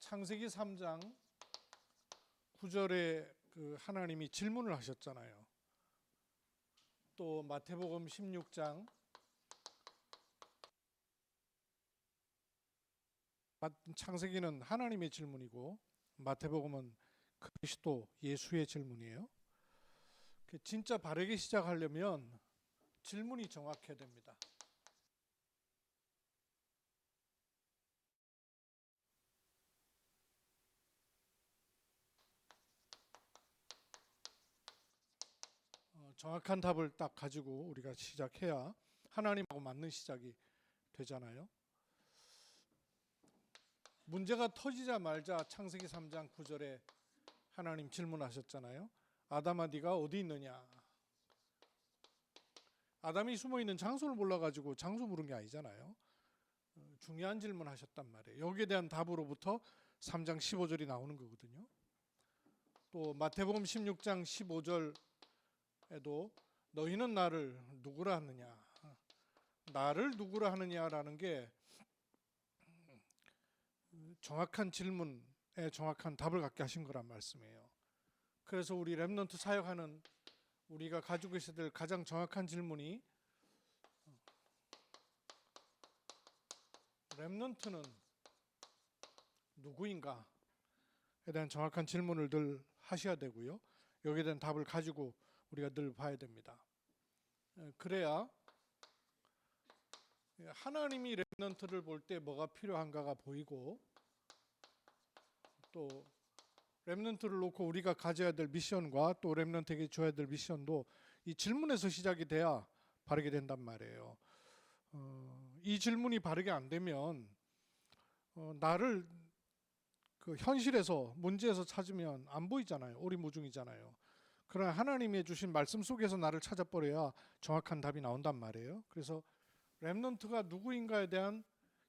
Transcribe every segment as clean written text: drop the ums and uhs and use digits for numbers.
창세기 3장 9절에 하나님이 질문을 하셨잖아요. 또 마태복음 16장 창세기는 하나님의 질문이고 마태복음은 그리스도 예수의 질문이에요. 진짜 바르게 시작하려면 질문이 정확해야 됩니다. 정확한 답을 딱 가지고 우리가 시작해야 하나님하고 맞는 시작이 되잖아요. 문제가 터지자마자 창세기 3장 9절에 하나님 질문하셨잖아요. 아담아 네가 어디 있느냐. 아담이 숨어있는 장소를 몰라가지고 장소 물은 게 아니잖아요. 중요한 질문 하셨단 말이에요. 여기에 대한 답으로부터 3장 15절이 나오는 거거든요. 또 마태복음 16장 15절에도 너희는 나를 누구라 하느냐. 나를 누구라 하느냐라는 게 정확한 질문에 정확한 답을 갖게 하신 거란 말씀이에요. 그래서 우리 렘넌트 사역하는 우리가 가지고 있어야 될 가장 정확한 질문이 렘넌트는 누구인가에 대한 정확한 질문을 늘 하셔야 되고요. 여기에 대한 답을 가지고 우리가 늘 봐야 됩니다. 그래야 하나님이 렘넌트를 볼 때 뭐가 필요한가가 보이고 또 렘넌트를 놓고 우리가 가져야 될 미션과 또 렘넌트에게 줘야 될 미션도 이 질문에서 시작이 돼야 바르게 된단 말이에요. 이 질문이 바르게 안 되면 나를 현실에서 문제에서 찾으면 안 보이잖아요. 오리무중이잖아요. 그러나 하나님이 주신 말씀 속에서 나를 찾아버려야 정확한 답이 나온단 말이에요. 그래서 렘넌트가 누구인가에 대한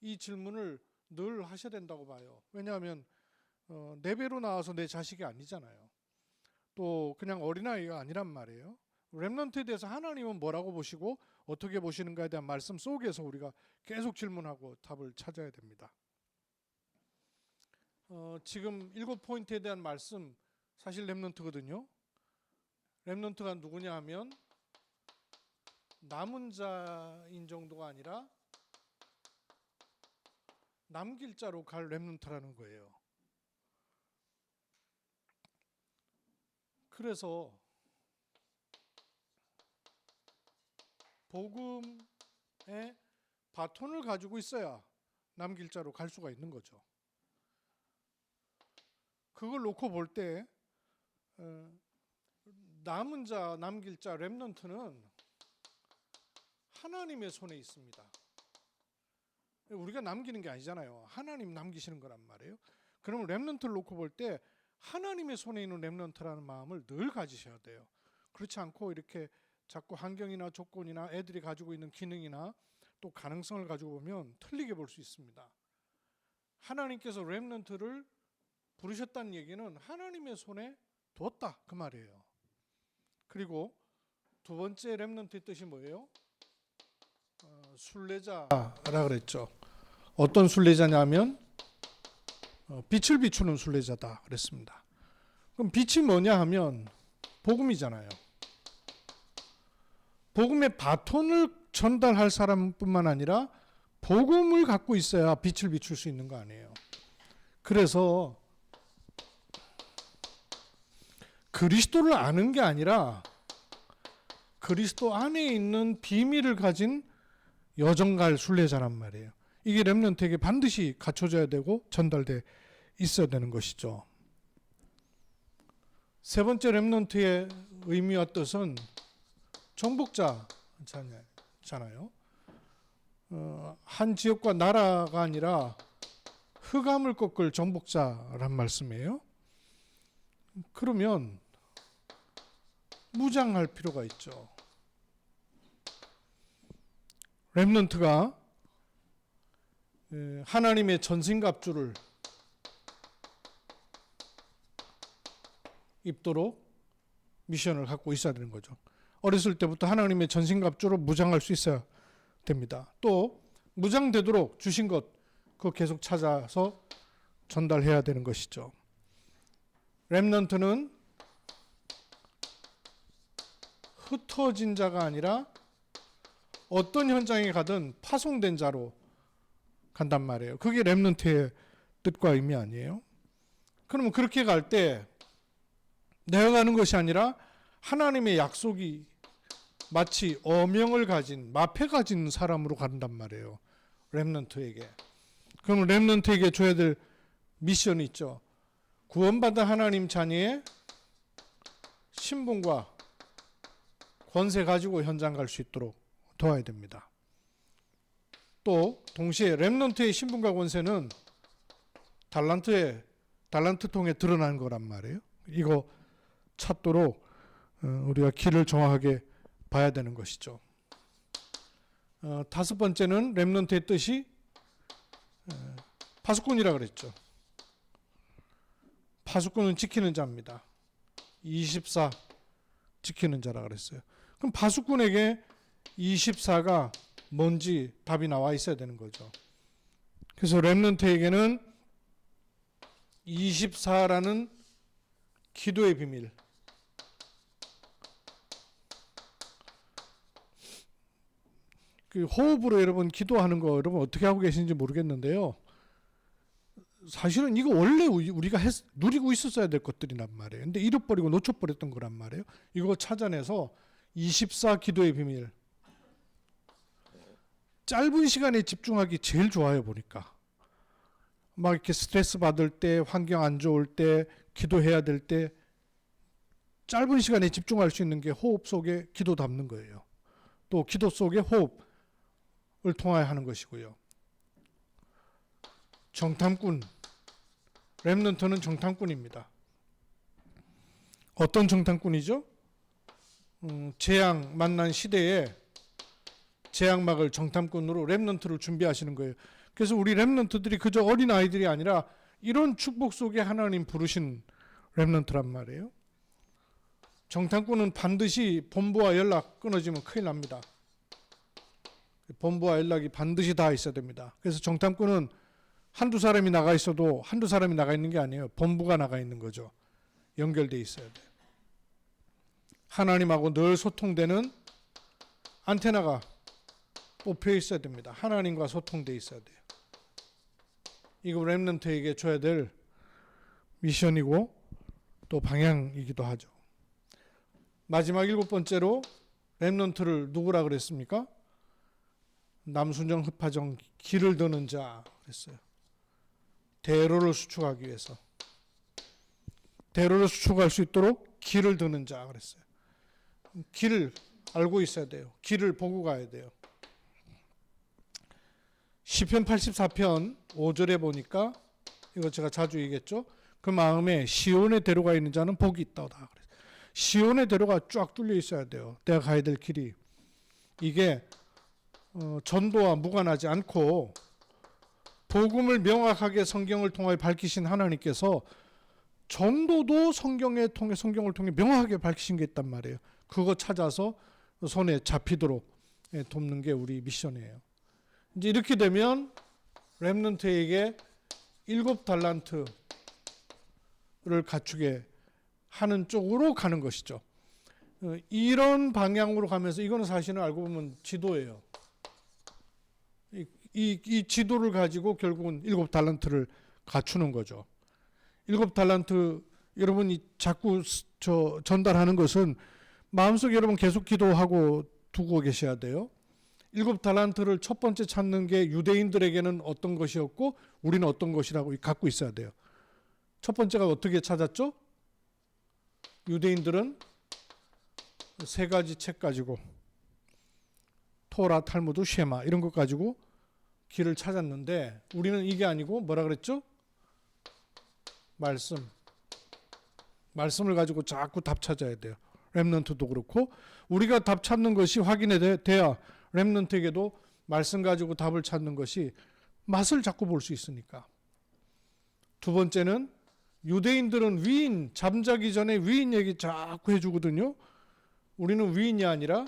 이 질문을 늘 하셔야 된다고 봐요. 왜냐하면 내 배로 나와서 내 자식이 아니잖아요. 또 그냥 어린아이가 아니란 말이에요. 렘넌트에 대해서 하나님은 뭐라고 보시고 어떻게 보시는가에 대한 말씀 속에서 우리가 계속 질문하고 답을 찾아야 됩니다. 지금 7포인트에 대한 말씀 사실 렘넌트거든요. 렘넌트가 누구냐 하면 남은 자인 정도가 아니라 남길 자로 갈 렘넌트라는 거예요. 그래서 복음의 바톤을 가지고 있어야 남길 자로 갈 수가 있는 거죠. 그걸 놓고 볼 때 남은 자, 남길 자, 렘넌트는 하나님의 손에 있습니다. 우리가 남기는 게 아니잖아요. 하나님 남기시는 거란 말이에요. 그러면 렘넌트를 놓고 볼 때 하나님의 손에 있는 렘넌트라는 마음을 늘 가지셔야 돼요. 그렇지 않고 이렇게 자꾸 환경이나 조건이나 애들이 가지고 있는 기능이나 또 가능성을 가지고 보면 틀리게 볼 수 있습니다. 하나님께서 렘넌트를 부르셨다는 얘기는 하나님의 손에 뒀다 그 말이에요. 그리고 두 번째 렘넌트의 뜻이 뭐예요? 순례자라 그랬죠. 어떤 순례자냐면 빛을 비추는 순례자다 그랬습니다. 그럼 빛이 뭐냐 하면 복음이잖아요. 복음의 바톤을 전달할 사람뿐만 아니라 복음을 갖고 있어야 빛을 비출 수 있는 거 아니에요. 그래서 그리스도를 아는 게 아니라 그리스도 안에 있는 비밀을 가진 여정갈 순례자란 말이에요. 이게 렘넌트에게 반드시 갖춰져야 되고 전달돼 있어야 되는 것이죠. 세 번째 렘넌트의 의미와 뜻은 정복자잖아요. 한 지역과 나라가 아니라 흑암을 꺾을 정복자란 말씀이에요. 그러면 무장할 필요가 있죠. 렘넌트가 하나님의 전신갑주를 입도록 미션을 갖고 있어야 되는 거죠. 어렸을 때부터 하나님의 전신갑주로 무장할 수 있어야 됩니다. 또 무장되도록 주신 것 그거 계속 찾아서 전달해야 되는 것이죠. 렘넌트는 흩어진 자가 아니라 어떤 현장에 가든 파송된 자로 간단 말이에요. 그게 렘넌트의 뜻과 의미 아니에요? 그러면 그렇게 갈 때 내가 가는 것이 아니라 하나님의 약속이 마치 어명을 가진, 마패 가진 사람으로 간단 말이에요. 렘넌트에게. 그럼 렘넌트에게 줘야 될 미션이 있죠. 구원받은 하나님 자녀의 신분과 권세 가지고 현장 갈 수 있도록 도와야 됩니다. 또 동시에 렘넌트의 신분과 권세는 달란트통에 드러난 거란 말이에요. 이거 찾도록 우리가 길을 정확하게 봐야 되는 것이죠. 다섯 번째는 렘넌트의 뜻이 파수꾼이라 그랬죠. 파수꾼은 지키는 자입니다. 24 지키는 자라 그랬어요. 그럼 파수꾼에게 24가 뭔지 답이 나와 있어야 되는 거죠. 그래서 렘넌트에게는 24라는 기도의 비밀, 그 호흡으로 여러분 기도하는 거 여러분 어떻게 하고 계신지 모르겠는데요. 사실은 이거 원래 우리가 누리고 있었어야 될 것들이란 말이에요. 근데 잃어버리고 놓쳐버렸던 거란 말이에요. 이거 찾아내서 24 기도의 비밀. 짧은 시간에 집중하기 제일 좋아요, 보니까. 막 이렇게 스트레스 받을 때, 환경 안 좋을 때, 기도해야 될 때 짧은 시간에 집중할 수 있는 게 호흡 속에 기도 담는 거예요. 또 기도 속에 호흡을 통하여 하는 것이고요. 정탐꾼, 렘넌트는 정탐꾼입니다. 어떤 정탐꾼이죠? 재앙 만난 시대에 재앙막을 정탐꾼으로 렘넌트를 준비하시는 거예요. 그래서 우리 렘넌트들이 그저 어린 아이들이 아니라 이런 축복 속에 하나님 부르신 렘넌트란 말이에요. 정탐꾼은 반드시 본부와 연락 끊어지면 큰일 납니다. 본부와 연락이 반드시 다 있어야 됩니다. 그래서 정탐꾼은 한두 사람이 나가 있어도 한두 사람이 나가 있는 게 아니에요. 본부가 나가 있는 거죠. 연결돼 있어야 돼요. 하나님하고 늘 소통되는 안테나가 뽑혀 있어야 됩니다. 하나님과 소통돼 있어야 돼요. 이거 렘넌트에게 줘야 될 미션이고 또 방향이기도 하죠. 마지막 7번째로 렘넌트를 누구라 그랬습니까? 남순정 흑파정 길을 드는 자 그랬어요. 대로를 수축하기 위해서. 대로를 수축할 수 있도록 길을 드는 자 그랬어요. 길을 알고 있어야 돼요. 길을 보고 가야 돼요. 시편 84편 5절에 보니까 이거 제가 자주 얘기했죠. 그 마음에 시온의 대로가 있는 자는 복이 있다. 시온의 대로가 쫙 뚫려 있어야 돼요. 내가 가야 될 길이. 이게 전도와 무관하지 않고 복음을 명확하게 성경을 통해 밝히신 하나님께서 전도도 성경을 통해 명확하게 밝히신 게 있단 말이에요. 그거 찾아서 손에 잡히도록 돕는 게 우리 미션이에요. 이제 이렇게 되면 렘넌트에게 7달란트를 갖추게 하는 쪽으로 가는 것이죠. 이런 방향으로 가면서 이거는 사실은 알고 보면 지도예요. 이 지도를 가지고 결국은 7달란트를 갖추는 거죠. 7달란트 여러분이 자꾸 전달하는 것은 마음속에 여러분 계속 기도하고 두고 계셔야 돼요. 7달란트를 첫 번째 찾는 게 유대인들에게는 어떤 것이었고 우리는 어떤 것이라고 갖고 있어야 돼요. 첫 번째가 어떻게 찾았죠? 유대인들은 3가지 책 가지고 토라, 탈무드, 쉐마 이런 것 가지고 길을 찾았는데 우리는 이게 아니고 뭐라 그랬죠? 말씀을 가지고 자꾸 답 찾아야 돼요. 렘넌트도 그렇고 우리가 답 찾는 것이 확인이 돼야 렘넌트에게도 말씀 가지고 답을 찾는 것이 맛을 자꾸 볼 수 있으니까. 두 번째는 유대인들은 위인, 잠자기 전에 위인 얘기 자꾸 해주거든요. 우리는 위인이 아니라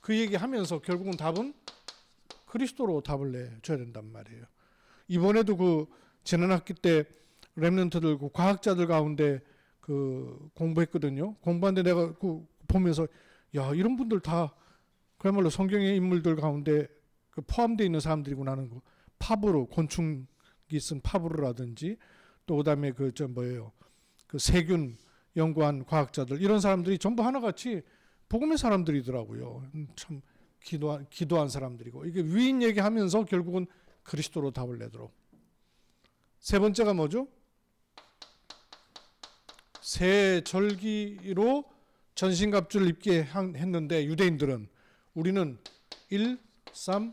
그 얘기하면서 결국은 답은 그리스도로 답을 내줘야 된단 말이에요. 이번에도 그 지난 학기 때 렘넌트들 그 과학자들 가운데 그 공부했거든요. 공부하는데 내가 그 보면서 야, 이런 분들 다 그야말로 성경의 인물들 가운데 그 포함되어 있는 사람들이구나 하는 거. 파브르, 곤충이 쓴 파브르라든지 또 그다음에 그 세균 연구한 과학자들, 이런 사람들이 전부 하나같이 복음의 사람들이더라고요. 참 기도한 사람들이고, 이게 위인 얘기하면서 결국은 그리스도로 답을 내도록. 세 번째가 뭐죠? 새 절기로 전신갑주를 입게 했는데 유대인들은, 우리는 1, 3,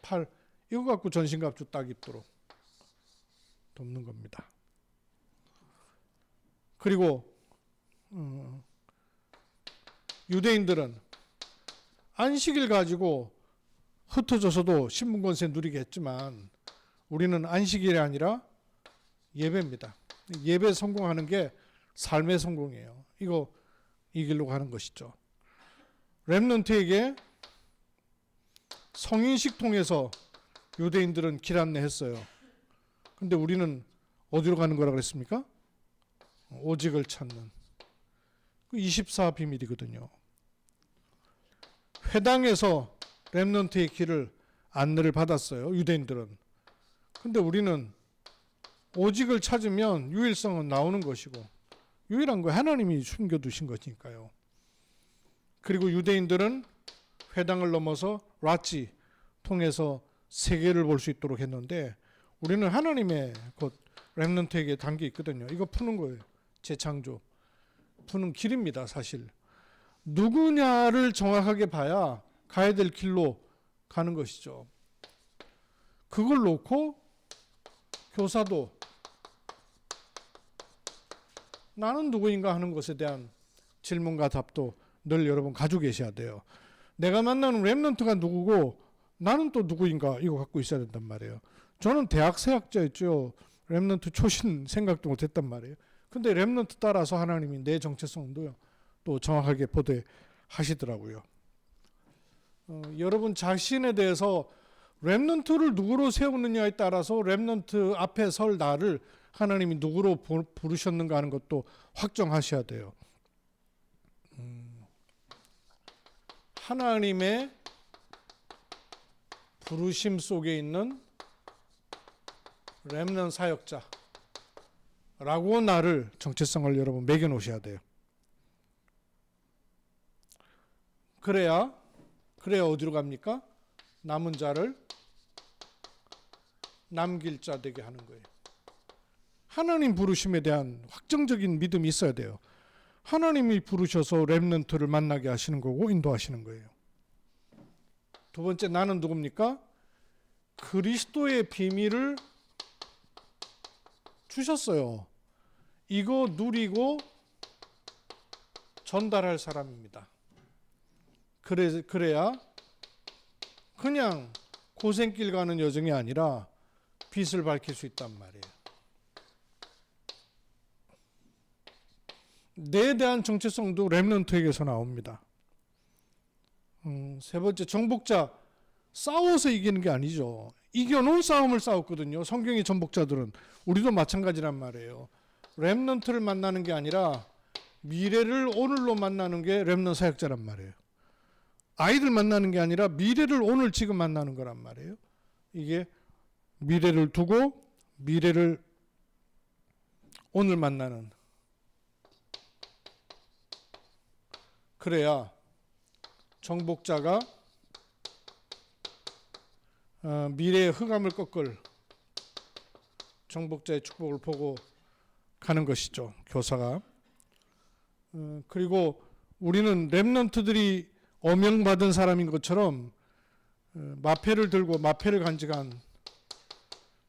8 이거 갖고 전신갑주 딱 입도록 돕는 겁니다. 그리고 유대인들은 안식일 가지고 흩어져서도 신분권세 누리게 했지만 우리는 안식일이 아니라 예배입니다. 예배 성공하는 게 삶의 성공이에요. 이거 이 길로 가는 것이죠. 렘넌트에게 성인식 통해서 유대인들은 길 안내했어요. 근데 우리는 어디로 가는 거라 그랬습니까? 오직을 찾는 24 비밀이거든요. 회당에서 렘넌트의 길을 안내를 받았어요. 유대인들은. 근데 우리는 오직을 찾으면 유일성은 나오는 것이고, 유일한 거 하나님이 숨겨두신 것이니까요. 그리고 유대인들은 회당을 넘어서 라치 통해서 세계를 볼 수 있도록 했는데 우리는 하나님의 곧 렘넌트에게 담겨 있거든요. 이거 푸는 거예요. 재창조 푸는 길입니다. 사실 누구냐를 정확하게 봐야 가야 될 길로 가는 것이죠. 그걸 놓고 교사도 나는 누구인가 하는 것에 대한 질문과 답도 늘 여러분 가지고 계셔야 돼요. 내가 만나는 렘넌트가 누구고 나는 또 누구인가, 이거 갖고 있어야 된단 말이에요. 저는 대학 세학자였죠. 렘넌트 초신 생각도 못했단 말이에요. 근데 렘넌트 따라서 하나님이 내 정체성도 또 정확하게 보도하시더라고요. 여러분 자신에 대해서 렘넌트를 누구로 세우느냐에 따라서 렘넌트 앞에 설 나를 하나님이 누구로 부르셨는가 하는 것도 확정하셔야 돼요. 하나님의 부르심 속에 있는 렘넌트 사역자라고 나를, 정체성을 여러분 매겨 놓으셔야 돼요. 그래야 어디로 갑니까? 남은 자를 남길 자 되게 하는 거예요. 하나님 부르심에 대한 확정적인 믿음이 있어야 돼요. 하나님이 부르셔서 렘넌트를 만나게 하시는 거고 인도하시는 거예요. 두 번째, 나는 누굽니까? 그리스도의 비밀을 주셨어요. 이거 누리고 전달할 사람입니다. 그래야 그냥 고생길 가는 여정이 아니라 빛을 밝힐 수 있단 말이에요. 내에 대한 정체성도 렘넌트에게서 나옵니다. 세 번째, 정복자. 싸워서 이기는 게 아니죠. 이겨놓은 싸움을 싸웠거든요. 성경의 정복자들은. 우리도 마찬가지란 말이에요. 렘넌트를 만나는 게 아니라 미래를 오늘로 만나는 게 렘넌트 사역자란 말이에요. 아이들 만나는 게 아니라 미래를 오늘 지금 만나는 거란 말이에요. 이게 미래를 두고 미래를 오늘 만나는. 그래야 정복자가 미래의 흑암을 꺾을 정복자의 축복을 보고 가는 것이죠. 교사가. 그리고 우리는 렘넌트들이 어명받은 사람인 것처럼 마패를 들고 마패를 간직한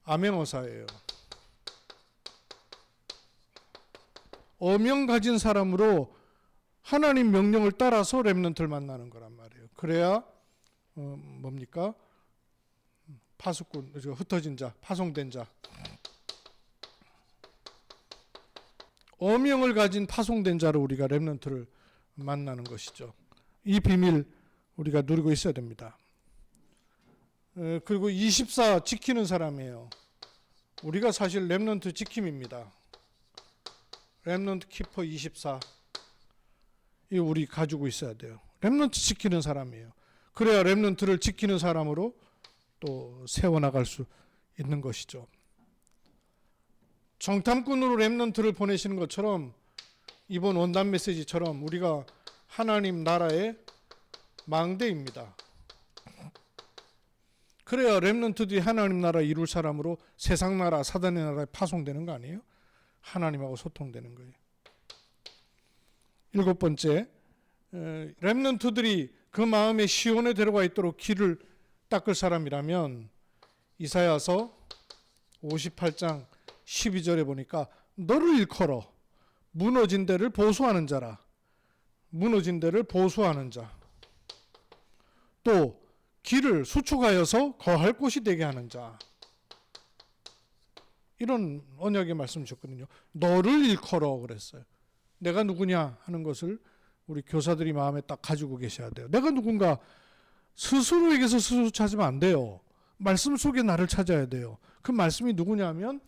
암행어사예요. 어명 가진 사람으로 하나님 명령을 따라서 렘넌트를 만나는 거란 말이에요. 그래야 뭡니까? 파수꾼, 흩어진 자, 파송된 자. 어명을 가진 파송된 자로 우리가 렘넌트를 만나는 것이죠. 이 비밀 우리가 누리고 있어야 됩니다. 그리고 24 지키는 사람이에요. 우리가 사실 렘넌트 지킴입니다. 렘넌트 키퍼 24. 이 우리 가지고 있어야 돼요. 렘넌트 지키는 사람이에요. 그래야 렘넌트를 지키는 사람으로 또 세워나갈 수 있는 것이죠. 정탐꾼으로 렘넌트를 보내시는 것처럼 이번 원단 메시지처럼 우리가 하나님 나라의 망대입니다. 그래야 렘넌트들이 하나님 나라 이룰 사람으로 세상 나라, 사단의 나라에 파송되는 거 아니에요? 하나님하고 소통되는 거예요. 7번째, 렘넌트들이 그 마음의 시온에 들어가 있도록 길을 닦을 사람이라면 이사야서 58장 12절에 보니까 너를 일컬어 무너진 데를 보수하는 자라. 무너진 데를 보수하는 자. 또 길을 수축하여서 거할 곳이 되게 하는 자. 이런 언약의 말씀 주셨거든요. 너를 일컬어 그랬어요. 내가 누구냐 하는 것을 우리 교사들이 마음에 딱 가지고 계셔야 돼요. 내가 누군가 스스로에게서 스스로 찾으면 안 돼요. 말씀 속에 나를 찾아야 돼요. 그 말씀이 누구냐면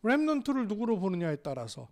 렘넌트를 누구로 보느냐에 따라서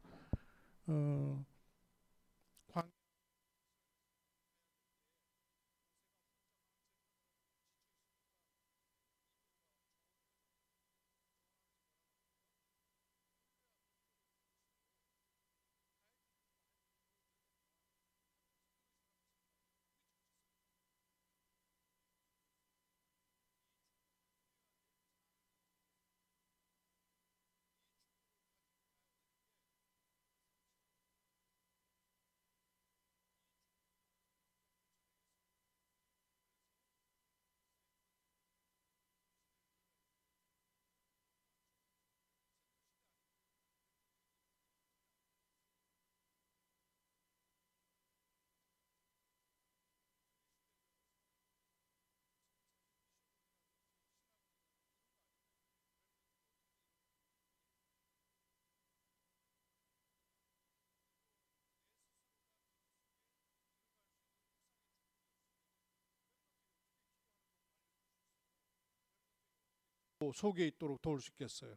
속에 있도록 도울 수 있겠어요.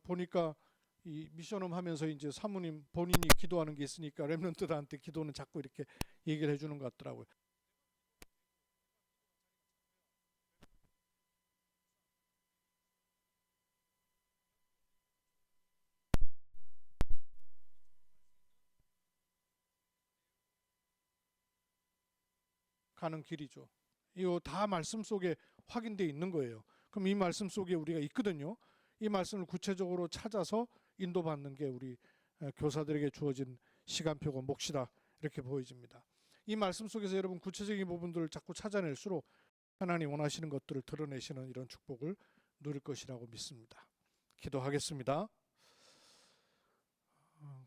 보니까 이 미션홈 하면서 이제 사모님 본인이 기도하는 게 있으니까 렘넌트들한테 기도는 자꾸 이렇게 얘기를 해주는 것 같더라고요. 가는 길이죠. 이거 다 말씀 속에 확인되어 있는 거예요. 그럼 이 말씀 속에 우리가 있거든요. 이 말씀을 구체적으로 찾아서 인도받는 게 우리 교사들에게 주어진 시간표고 몫이다 이렇게 보여집니다. 이 말씀 속에서 여러분 구체적인 부분들을 자꾸 찾아낼수록 하나님 원하시는 것들을 드러내시는 이런 축복을 누릴 것이라고 믿습니다. 기도하겠습니다.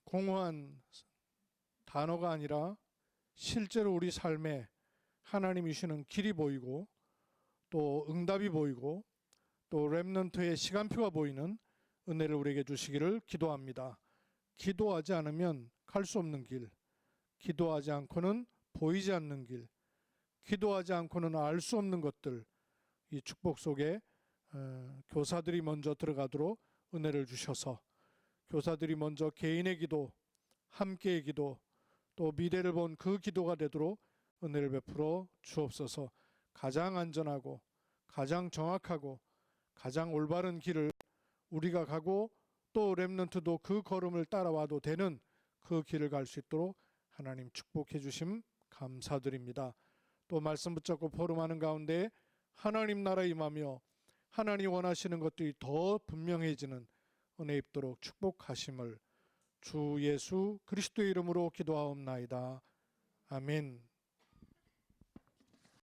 공허한 단어가 아니라 실제로 우리 삶에 하나님이 주시는 길이 보이고 또 응답이 보이고 또 렘넌트의 시간표가 보이는 은혜를 우리에게 주시기를 기도합니다. 기도하지 않으면 갈 수 없는 길, 기도하지 않고는 보이지 않는 길, 기도하지 않고는 알 수 없는 것들, 이 축복 속에 교사들이 먼저 들어가도록 은혜를 주셔서 교사들이 먼저 개인의 기도, 함께의 기도, 또 미래를 본 그 기도가 되도록 은혜를 베풀어 주옵소서. 가장 안전하고 가장 정확하고 가장 올바른 길을 우리가 가고 또 렘넌트도 그 걸음을 따라와도 되는 그 길을 갈 수 있도록 하나님 축복해 주심 감사드립니다. 또 말씀 붙잡고 포럼하는 가운데 하나님 나라 임하며 하나님 원하시는 것들이 더 분명해지는 은혜 입도록 축복하심을 주 예수 그리스도의 이름으로 기도하옵나이다. 아멘.